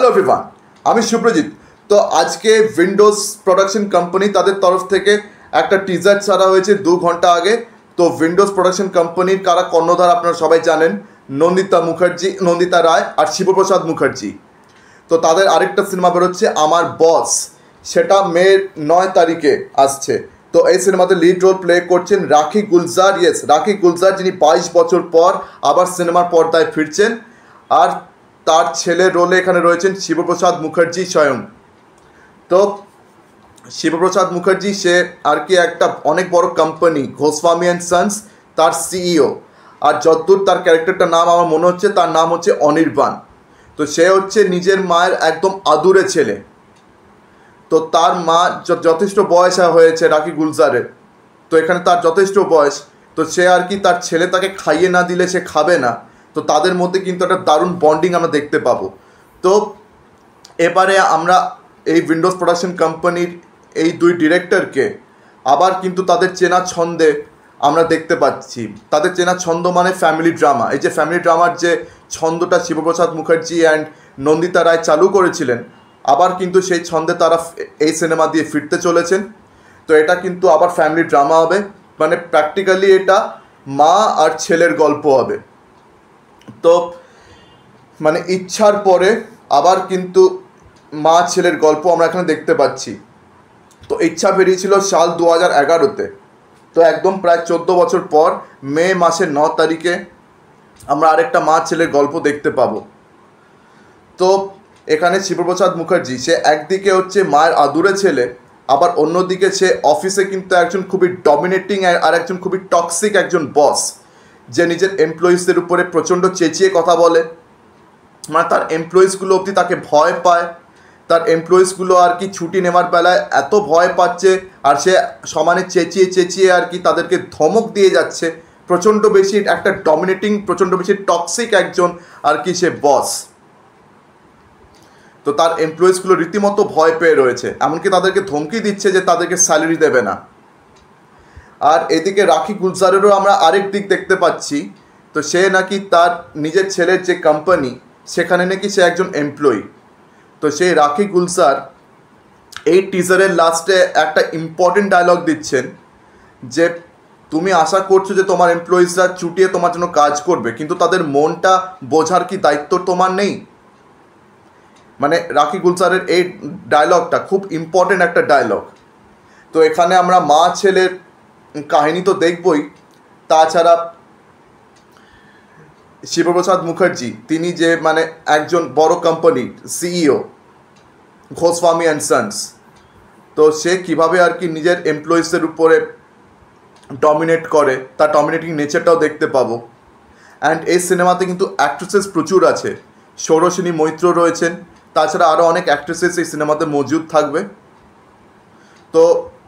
Hello everyone, আমি সুপ্রজিৎ। তো আজকে উইন্ডোজ প্রোডাকশন কোম্পানি তাদের তরফ থেকে একটা টিজার ছাড়া হয়েছে 2 ঘন্টা আগে। তো উইন্ডোজ প্রোডাকশন কোম্পানির কারা কর্ণধার আপনারা সবাই জানেন, নন্দিতা রায় আর শিবপ্রসাদ মুখার্জি। তো তাদের আরেকটা সিনেমা বেরোচ্ছে আমার বস, সেটা মে 9 তারিখে আসছে। তো এই সিনেমাতে লিড রোল প্লে করছেন রাখি গুলজার। রাখি গুলজার, যিনি 22 বছর পর আবার সিনেমার পর্দায় ফিরছেন। আর তার ছেলের রোলে এখানে রয়েছেন শিবপ্রসাদ মুখার্জি স্বয়ং। তো শিবপ্রসাদ মুখার্জি সে আর কি একটা অনেক বড় কোম্পানি গোস্বামী অ্যান্ড সন্স, তার সিইও। আর যতদূর তার ক্যারেক্টারটার নাম আমার মনে হচ্ছে, তার নাম হচ্ছে অনির্বাণ। তো সে হচ্ছে নিজের মায়ের একদম আদুরে ছেলে। তো তার মা যথেষ্ট বয়স হয়েছে রাখি গুলজারের, তো এখানে তার যথেষ্ট বয়স। তো সে আর কি তার ছেলে তাকে খাইয়ে না দিলে সে খাবে না। তো তাদের মধ্যে কিন্তু একটা দারুণ বন্ডিং আমরা দেখতে পাবো। তো এবারে আমরা এই উইন্ডোজ প্রোডাকশন কোম্পানির এই 2 ডিরেক্টরকে আবার কিন্তু তাদের চেনা ছন্দে আমরা দেখতে পাচ্ছি। তাদের চেনা ছন্দ মানে ফ্যামিলি ড্রামা। এই যে ফ্যামিলি ড্রামার যে ছন্দটা শিবপ্রসাদ মুখার্জি অ্যান্ড নন্দিতা রায় চালু করেছিলেন, আবার কিন্তু সেই ছন্দে তারা এই সিনেমা দিয়ে ফিরতে চলেছেন। তো এটা কিন্তু আবার ফ্যামিলি ড্রামা হবে, মানে প্র্যাকটিক্যালি এটা মা আর ছেলের গল্প হবে। তো মানে ইচ্ছার পরে আবার কিন্তু মা ছেলের গল্প আমরা এখানে দেখতে পাচ্ছি। তো ইচ্ছা বেরিয়েছিল সাল 2011-তে। তো একদম প্রায় 14 বছর পর মে মাসের 9 তারিখে আমরা আরেকটা মা ছেলের গল্প দেখতে পাবো। তো এখানে শিবপ্রসাদ মুখার্জি সে একদিকে হচ্ছে মায়ের আদুরে ছেলে, আবার অন্যদিকে সে অফিসে কিন্তু একজন খুবই ডমিনেটিং আর একজন খুবই টক্সিক একজন বস, যে নিজের এমপ্লয়িজদের উপরে প্রচণ্ড চেঁচিয়ে কথা বলে। মানে তার এমপ্লয়িজগুলো অবধি তাকে ভয় পায়। তার এমপ্লয়িজগুলো আর কি ছুটি নেওয়ার বেলায় এত ভয় পাচ্ছে, আর সে সমানে চেঁচিয়ে আর কি তাদেরকে ধমক দিয়ে যাচ্ছে। প্রচণ্ড বেশি একটা ডমিনেটিং, প্রচণ্ড বেশি টক্সিক একজন আর কি সে বস। তো তার এমপ্লয়িজগুলো রীতিমতো ভয় পেয়ে রয়েছে, এমনকি তাদেরকে ধমকি দিচ্ছে যে তাদেরকে স্যালারি দেবে না। আর এদিকে রাখি গুলজারেরও আমরা আরেক দিক দেখতে পাচ্ছি। তো সে নাকি তার নিজের ছেলের যে কোম্পানি, সেখানে নাকি সে একজন এমপ্লয়ি। তো সেই রাখি গুলজার এই টিজারের লাস্টে একটা ইম্পর্টেন্ট ডায়লগ দিচ্ছেন যে তুমি আশা করছো যে তোমার এমপ্লয়িজরা চুটিয়ে তোমার জন্য কাজ করবে, কিন্তু তাদের মনটা বোঝার কি দায়িত্ব তোমার নেই? মানে রাখি গুলজারের এই ডায়লগটা খুব ইম্পর্টেন্ট একটা ডায়লগ। তো এখানে আমরা মা ছেলের কাহিনী তো দেখবই, তাছাড়া শিবপ্রসাদ মুখার্জি তিনি যে মানে একজন বড় কোম্পানির সিইও গোস্বামী অ্যান্ড সন্স, তো সে কীভাবে আর কি নিজের এমপ্লয়িজদের উপরে ডমিনেট করে, তার ডমিনেটিং নেচারটাও দেখতে পাবো। অ্যান্ড এই সিনেমাতে কিন্তু অ্যাক্ট্রেসেস প্রচুর আছে। সৌরসিনী মৈত্র রয়েছেন, তাছাড়া আরও অনেক অ্যাক্ট্রেসেস এই সিনেমাতে মজুদ থাকবে। তো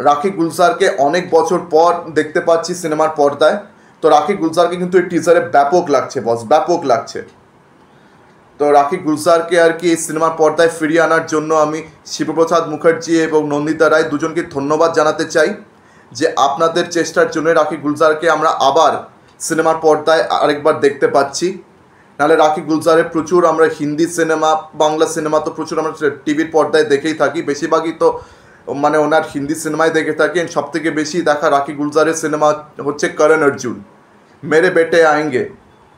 রাখি গুলজারকে অনেক বছর পর দেখতে পাচ্ছি সিনেমার পর্দায়। তো রাখি গুলজারকে কিন্তু এই টিজারে ব্যাপক লাগছে বস, ব্যাপক লাগছে। তো রাখি গুলজারকে আর কি এই সিনেমার পর্দায় ফিরিয়ে আনার জন্য আমি শিবপ্রসাদ মুখার্জি এবং নন্দিতা রায় দুজনকে ধন্যবাদ জানাতে চাই, যে আপনাদের চেষ্টার জন্য রাখি গুলজারকে আমরা আবার সিনেমার পর্দায় আরেকবার দেখতে পাচ্ছি। নাহলে রাখি গুলজারের প্রচুর আমরা হিন্দি সিনেমা, বাংলা সিনেমা তো প্রচুর আমরা টিভির পর্দায় দেখেই থাকি, বেশিরভাগই তো মানে ওনার হিন্দি সিনেমায় দেখে থাকি। সবথেকে বেশি দেখা রাখি গুলজারের সিনেমা হচ্ছে করণ অর্জুন, মেরে বেটে আয়েঙ্গে,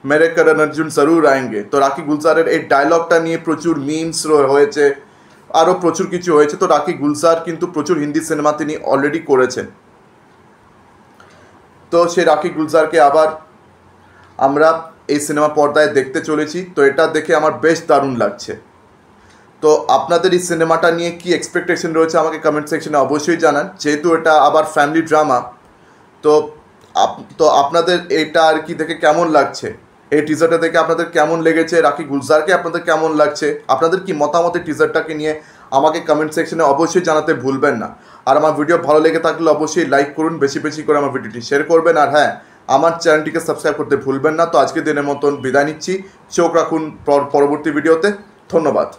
মেরে করণ অর্জুন জরুর আয়েঙ্গে। তো রাখি গুলজারের এই ডায়লগটা নিয়ে প্রচুর মিমস হয়েছে, আরও প্রচুর কিছু হয়েছে। তো রাখি গুলজার কিন্তু প্রচুর হিন্দি সিনেমা তিনি অলরেডি করেছেন। তো সেই রাখি গুলজারকে আবার আমরা এই সিনেমা পর্দায় দেখতে চলেছি। তো এটা দেখে আমার বেশ দারুণ লাগছে। তো আপনাদের এই সিনেমাটা নিয়ে কি এক্সপেকটেশন রয়েছে আমাকে কমেন্ট সেকশনে অবশ্যই জানান। যেহেতু এটা আবার ফ্যামিলি ড্রামা, তো আপনাদের এটা আর কি দেখে কেমন লাগছে, এই টিজারটা দেখে আপনাদের কেমন লেগেছে, রাখি গুলজারকে আপনাদের কেমন লাগছে, আপনাদের কি মতামত এই টিজারটাকে নিয়ে আমাকে কমেন্ট সেকশনে অবশ্যই জানাতে ভুলবেন না। আর আমার ভিডিও ভালো লেগে থাকলে অবশ্যই লাইক করুন, বেশি বেশি করে আমার ভিডিওটি শেয়ার করবেন। আর হ্যাঁ, আমার চ্যানেলটিকে সাবস্ক্রাইব করতে ভুলবেন না। তো আজকের দিনের মতন বিদায় নিচ্ছি, চোখ রাখুন পরবর্তী ভিডিওতে। ধন্যবাদ।